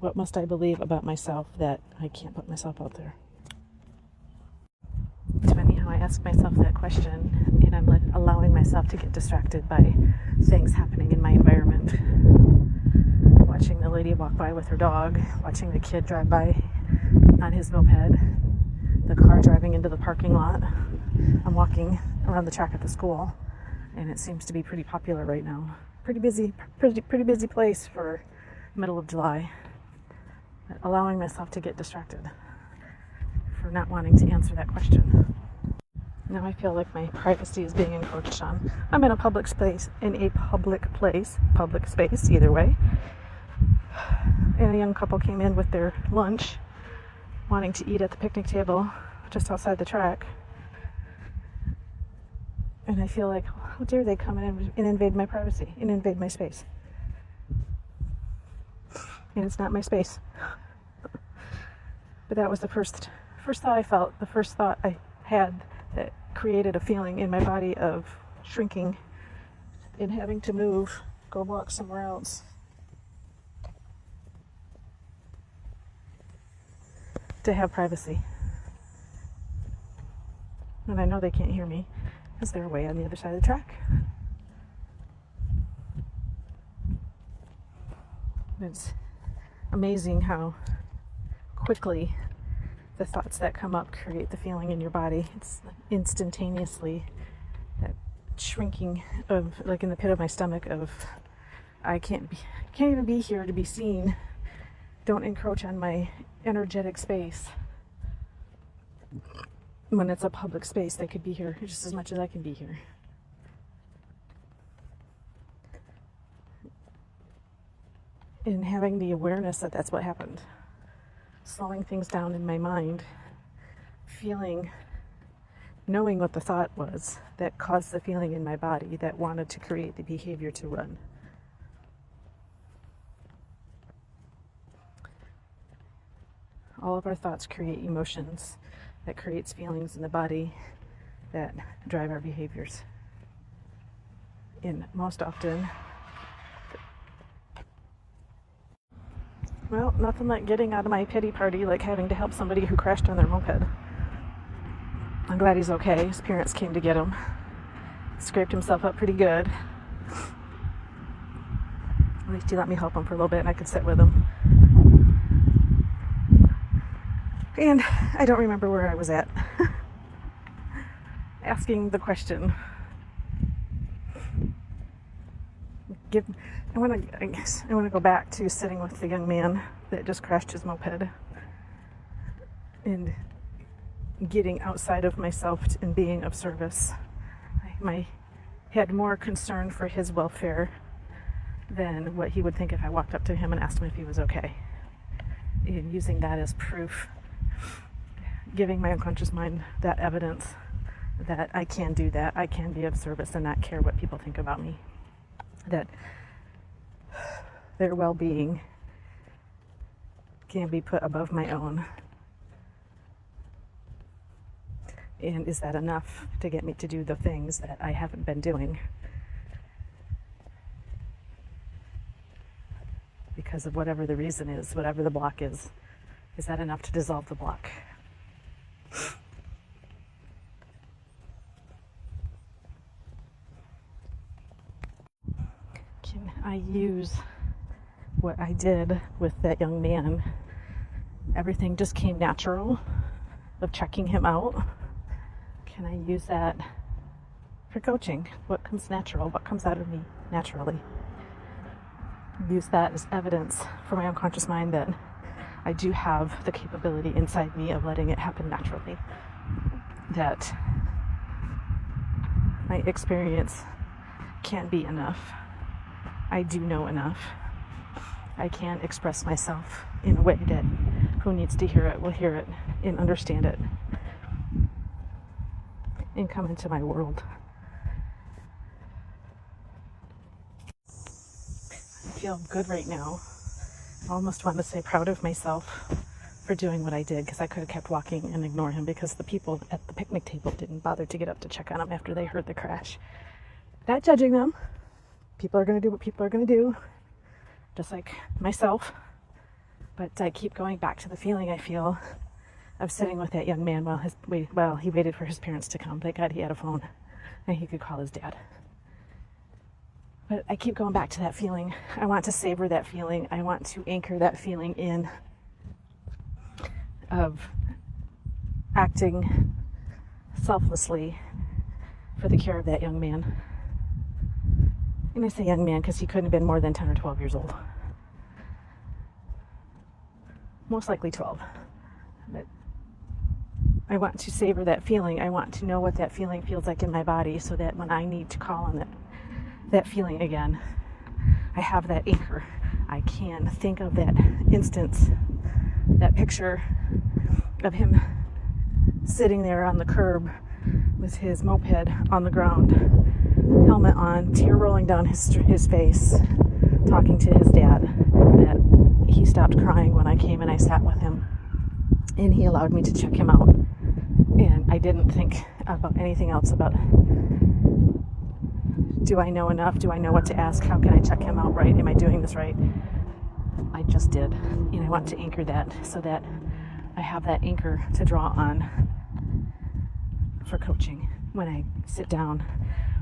What must I believe about myself that I can't put myself out there? It's funny how I ask myself that question, and I'm allowing myself to get distracted by things happening in my environment. Watching the lady walk by with her dog, watching the kid drive by on his moped, the car driving into the parking lot. I'm walking around the track at the school, and it seems to be pretty popular right now. Pretty busy place for middle of July. Allowing myself to get distracted for not wanting to answer that question. Now I feel like my privacy is being encroached on. I'm in a public space, public space, either way. And a young couple came in with their lunch, wanting to eat at the picnic table just outside the track. And I feel like, how dare they come in and invade my privacy, and invade my space. And it's not my space. But that was the first thought I felt, the first thought I had that created a feeling in my body of shrinking and having to move, go walk somewhere else. To have privacy. And I know they can't hear me because they're way on the other side of the track. It's amazing how quickly the thoughts that come up create the feeling in your body. It's instantaneously that shrinking of, like in the pit of my stomach, of I can't even be here to be seen. Don't encroach on my energetic space. When it's a public space, they could be here just as much as I can be here. And having the awareness that that's what happened. Slowing things down in my mind. Knowing what the thought was that caused the feeling in my body that wanted to create the behavior to run. All of our thoughts create emotions that creates feelings in the body that drive our behaviors. And most often, well, nothing like getting out of my pity party, like having to help somebody who crashed on their moped. I'm glad he's okay. His parents came to get him. Scraped himself up pretty good. At least he let me help him for a little bit and I could sit with him. And I don't remember where I was at. Asking the question. I want to go back to sitting with the young man that just crashed his moped and getting outside of myself and being of service. I had more concern for his welfare than what he would think if I walked up to him and asked him if he was okay. And using that as proof, giving my unconscious mind that evidence that I can do that, I can be of service and not care what people think about me. That their well-being can be put above my own. And is that enough to get me to do the things that I haven't been doing? Because of whatever the reason is, whatever the block is that enough to dissolve the block? Can I use what I did with that young man? Everything just came natural of checking him out. Can I use that for coaching? What comes natural? What comes out of me naturally? Use that as evidence for my unconscious mind that I do have the capability inside me of letting it happen naturally. That my experience can be enough. I do know enough. I can express myself in a way that who needs to hear it will hear it and understand it and come into my world. I feel good right now. I almost want to say proud of myself for doing what I did, because I could have kept walking and ignore him because the people at the picnic table didn't bother to get up to check on him after they heard the crash. Not judging them. People are going to do what people are going to do, just like myself. But I keep going back to the feeling I feel of sitting with that young man while he waited for his parents to come. Thank God he had a phone and he could call his dad. But I keep going back to that feeling. I want to savor that feeling. I want to anchor that feeling in of acting selflessly for the care of that young man. And I say young man because he couldn't have been more than 10 or 12 years old. Most likely 12. But I want to savor that feeling. I want to know what that feeling feels like in my body so that when I need to call on that feeling again, I have that anchor. I can think of that instance, that picture of him sitting there on the curb with his moped on the ground, helmet on, tear rolling down his face, talking to his dad, that he stopped crying when I came and I sat with him and he allowed me to check him out. And I didn't think about anything else about, do I know enough? Do I know what to ask? How can I check him out right? Am I doing this right? I just did. And I want to anchor that so that I have that anchor to draw on for coaching when I sit down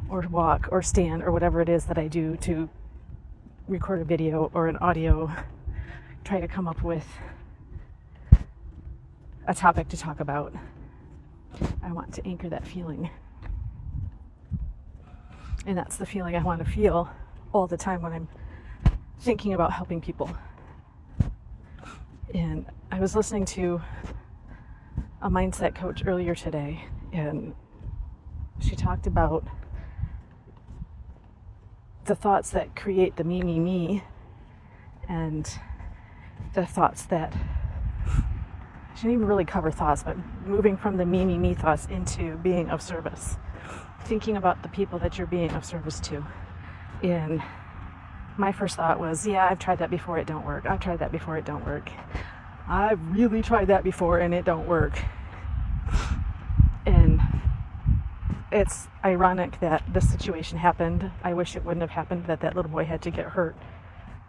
or walk or stand or whatever it is that I do to record a video or an audio, try to come up with a topic to talk about. I want to anchor that feeling. And that's the feeling I want to feel all the time when I'm thinking about helping people. And I was listening to a mindset coach earlier today, and she talked about the thoughts that create the me, and the thoughts that, she didn't even really cover thoughts, but moving from the me thoughts into being of service. Thinking about the people that you're being of service to. And my first thought was, yeah, I've tried that before, it don't work. I've tried that before, it don't work. I've really tried that before and it don't work. And it's ironic that this situation happened. I wish it wouldn't have happened, that little boy had to get hurt.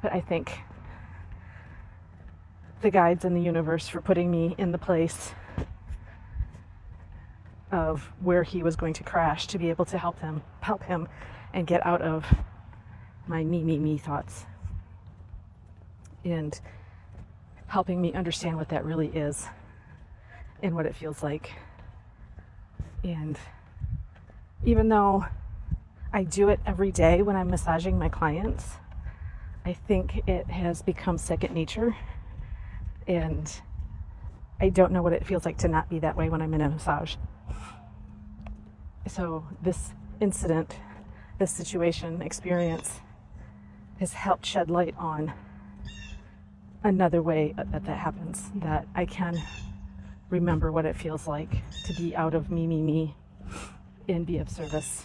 But I thank the guides in the universe for putting me in the place of where he was going to crash to be able to help him and get out of my me thoughts, and helping me understand what that really is and what it feels like. And even though I do it every day when I'm massaging my clients, I think it has become second nature, and I don't know what it feels like to not be that way when I'm in a massage. So this incident, this situation, experience has helped shed light on another way that happens, that I can remember what it feels like to be out of me and be of service.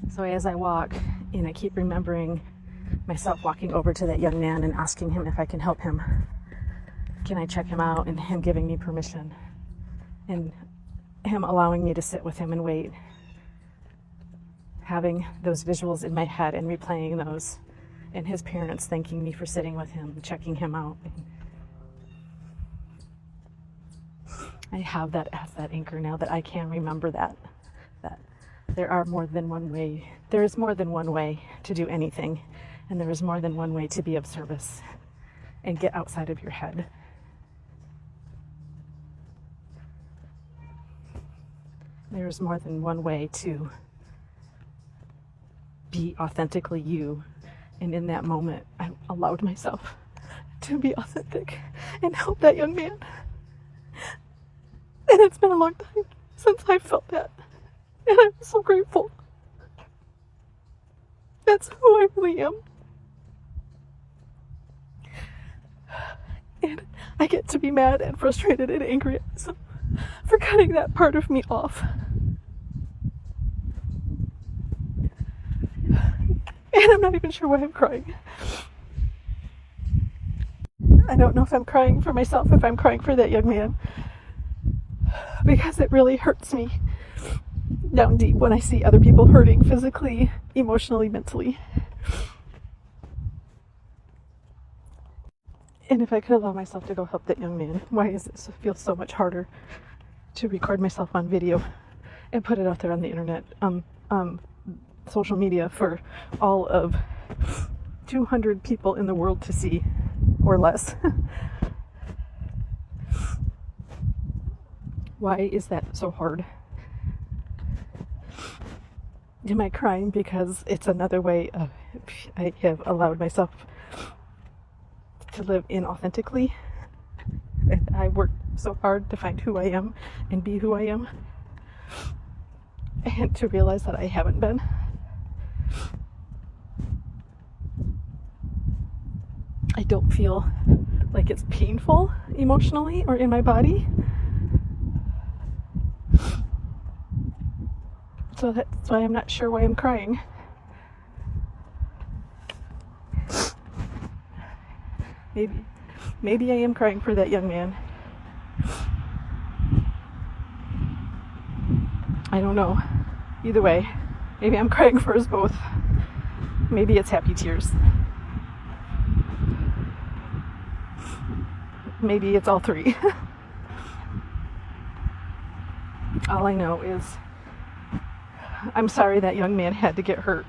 So as I walk, and I keep remembering myself walking over to that young man and asking him if I can help him. Can I check him out? And him giving me permission. And him allowing me to sit with him and wait. Having those visuals in my head and replaying those. And his parents thanking me for sitting with him, checking him out. I have that as that anchor now, that I can remember that there are more than one way. There is more than one way to do anything. And there is more than one way to be of service and get outside of your head. There's more than one way to be authentically you. And in that moment, I allowed myself to be authentic and help that young man. And it's been a long time since I felt that. And I'm so grateful. That's who I really am. And I get to be mad and frustrated and angry at myself for cutting that part of me off. And I'm not even sure why I'm crying. I don't know if I'm crying for myself, if I'm crying for that young man. Because it really hurts me down deep when I see other people hurting physically, emotionally, mentally. And if I could allow myself to go help that young man, why does it feel so much harder to record myself on video and put it out there on the internet, social media, for all of 200 people in the world to see, or less? Why is that so hard? Am I crying because it's another way of, I have allowed myself to live inauthentically? I worked so hard to find who I am and be who I am, and to realize that I haven't been. I don't feel like it's painful emotionally or in my body. So that's why I'm not sure why I'm crying. Maybe I am crying for that young man. I don't know. Either way, maybe I'm crying for us both. Maybe it's happy tears. Maybe it's all three. All I know is I'm sorry that young man had to get hurt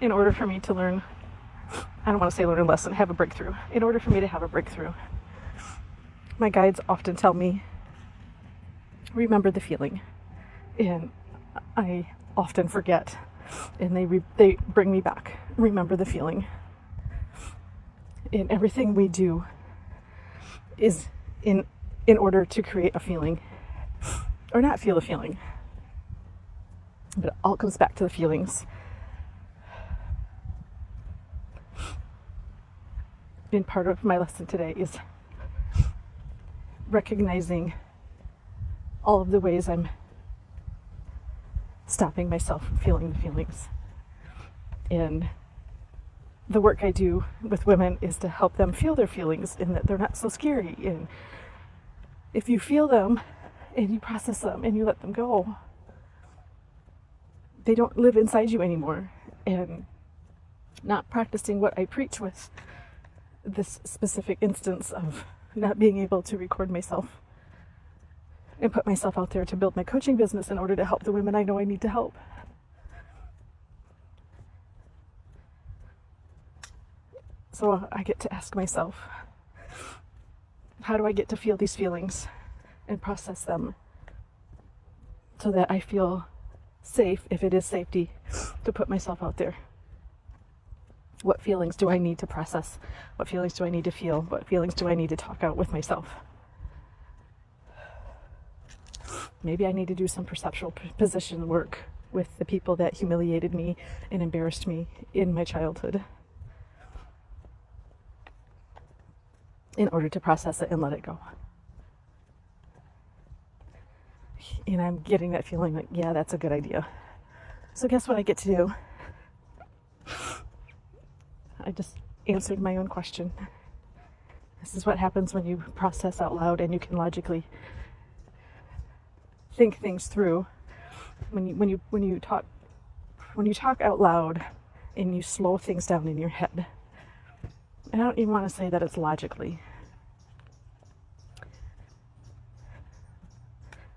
in order for me to learn. I don't want to say learn a lesson, have a breakthrough. In order for me to have a breakthrough. My guides often tell me, remember the feeling. And I often forget. And they bring me back. Remember the feeling. And everything we do is in order to create a feeling. Or not feel a feeling. But it all comes back to the feelings. And part of my lesson today is recognizing all of the ways I'm stopping myself from feeling the feelings. And the work I do with women is to help them feel their feelings, and that they're not so scary. And if you feel them and you process them and you let them go, they don't live inside you anymore. And not practicing what I preach with this specific instance of not being able to record myself and put myself out there to build my coaching business in order to help the women I know I need to help. So I get to ask myself, how do I get to feel these feelings and process them so that I feel safe, if it is safety, to put myself out there? What feelings do I need to process? What feelings do I need to feel? What feelings do I need to talk out with myself? Maybe I need to do some perceptual position work with the people that humiliated me and embarrassed me in my childhood in order to process it and let it go. And I'm getting that feeling like, yeah, that's a good idea. So guess what I get to do? I just answered my own question. This is what happens when you process out loud and you can logically think things through. When you talk out loud and you slow things down in your head. I don't even want to say that it's logically.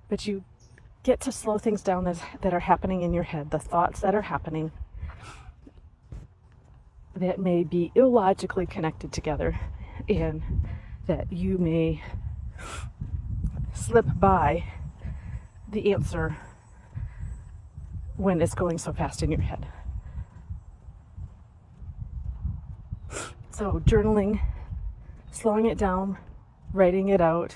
But you get to slow things down that are happening in your head, the thoughts that are happening that may be illogically connected together, and that you may slip by the answer when it's going so fast in your head. So journaling, slowing it down, writing it out,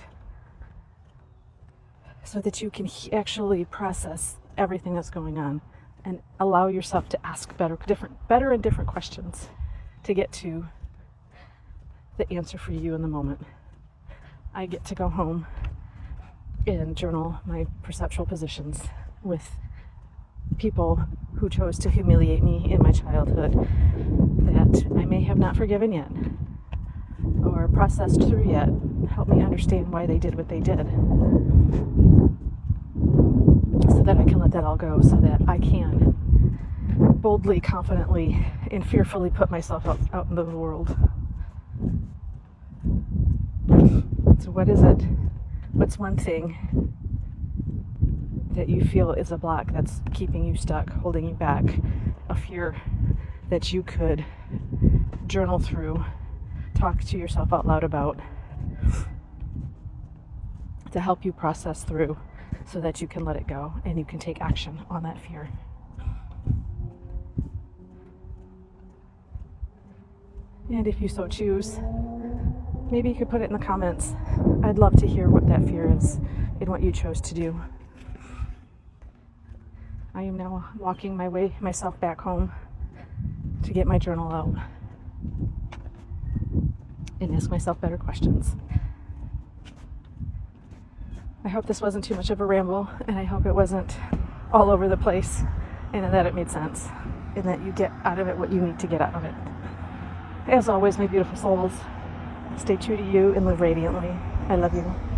so that you can actually process everything that's going on and allow yourself to ask better and different questions to get to the answer for you in the moment. I get to go home and journal my perceptual positions with people who chose to humiliate me in my childhood that I may have not forgiven yet or processed through yet. Help me understand why they did what they did, so that I can let that all go, so that I can boldly, confidently, and fearfully put myself out into the world So what is it? What's one thing that you feel is a block that's keeping you stuck, holding you back, a fear that you could journal through, talk to yourself out loud about, to help you process through so that you can let it go and you can take action on that fear? And if you so choose, maybe you could put it in the comments. I'd love to hear what that fear is and what you chose to do. I am now walking myself back home to get my journal out and ask myself better questions. I hope this wasn't too much of a ramble, and I hope it wasn't all over the place, and that it made sense, and that you get out of it what you need to get out of it. As always, my beautiful souls, stay true to you and live radiantly. I love you.